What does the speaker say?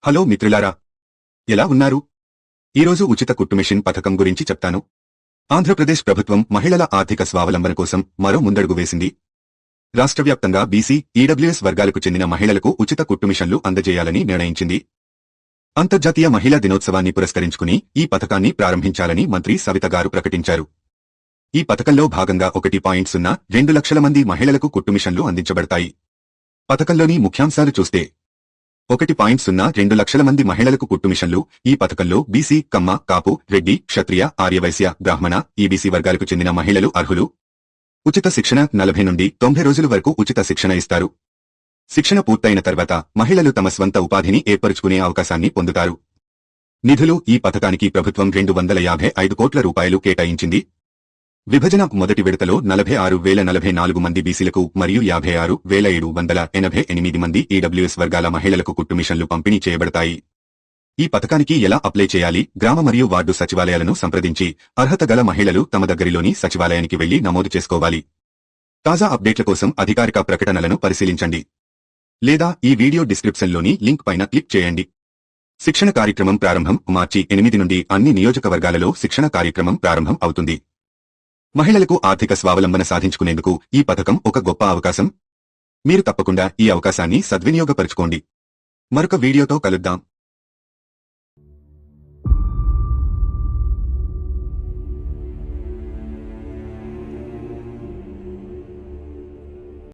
Hello మిత్రులారా, ఎలా ఉన్నారు? ఈరోజు ఉచిత కుట్టు మెషిన్ పథకం గురించి చెప్తాను. ఆంధ్రప్రదేశ్ ప్రభుత్వం మహిళల ఆర్థిక స్వావలంబన కోసం మరో ముందడుగు వేసింది. రాష్ట్రవ్యాప్తంగా బీసీ, ఈడబ్ల్యూఎస్ వర్గాలకు చెందిన మహిళలకు ఉచిత కుట్టు మిషన్లు అందజేయాలని నిర్ణయించింది. అంతర్జాతీయ మహిళా దినోత్సవాన్ని పురస్కరించుకుని ఈ పథకాన్ని ప్రారంభించాలని మంత్రి సవిత గారు ప్రకటించారు. ఈ పథకంలో భాగంగా 1.02 లక్షల మంది మహిళలకు కుట్టు మిషన్లు అందించబడతాయి. పథకంలోని ముఖ్యాంశాలు చూస్తే 1.02 లక్షల మంది మహిళలకు కుట్టు మిషన్లు. ఈ పథకంలో బీసీ, కమ్మ, కాపు, రెడ్డి, క్షత్రియ, ఆర్యవైశ్య, బ్రాహ్మణ, ఈబీసీ వర్గాలకు చెందిన మహిళలు అర్హులు. ఉచిత శిక్షణ 40 నుండి 90 రోజుల వరకు ఉచిత శిక్షణ ఇస్తారు. శిక్షణ పూర్తయిన తర్వాత మహిళలు తమ స్వంత ఉపాధిని ఏర్పరుచుకునే అవకాశాన్ని పొందుతారు. నిధులు. ఈ పథకానికి ప్రభుత్వం 255 కోట్ల రూపాయలు కేటాయించింది. విభజన మొదటి విడతలో 46,044 మంది బీసీలకు మరియు 56,788 మంది ఈడబ్ల్యూఎస్ వర్గాల మహిళలకు కుట్టు మిషన్లు పంపిణీ చేయబడతాయి. ఈ పథకానికి ఎలా అప్లై చేయాలి? గ్రామ మరియు వార్డు సచివాలయాలను సంప్రదించి అర్హత గల మహిళలు తమ దగ్గరిలోని సచివాలయానికి వెళ్లి నమోదు చేసుకోవాలి. తాజా అప్డేట్ల కోసం అధికారిక ప్రకటనలను పరిశీలించండి లేదా ఈ వీడియో డిస్క్రిప్షన్లోని లింక్ పైన క్లిక్ చేయండి. శిక్షణ కార్యక్రమం ప్రారంభం. మార్చి 8 నుండి అన్ని నియోజకవర్గాలలో శిక్షణ కార్యక్రమం ప్రారంభం అవుతుంది. మహిళలకు ఆర్థిక స్వావలంబన సాధించుకునేందుకు ఈ పథకం ఒక గొప్ప అవకాశం. మీరు తప్పకుండా ఈ అవకాశాన్ని సద్వినియోగపరుచుకోండి. మరొక వీడియోతో కలుద్దాం.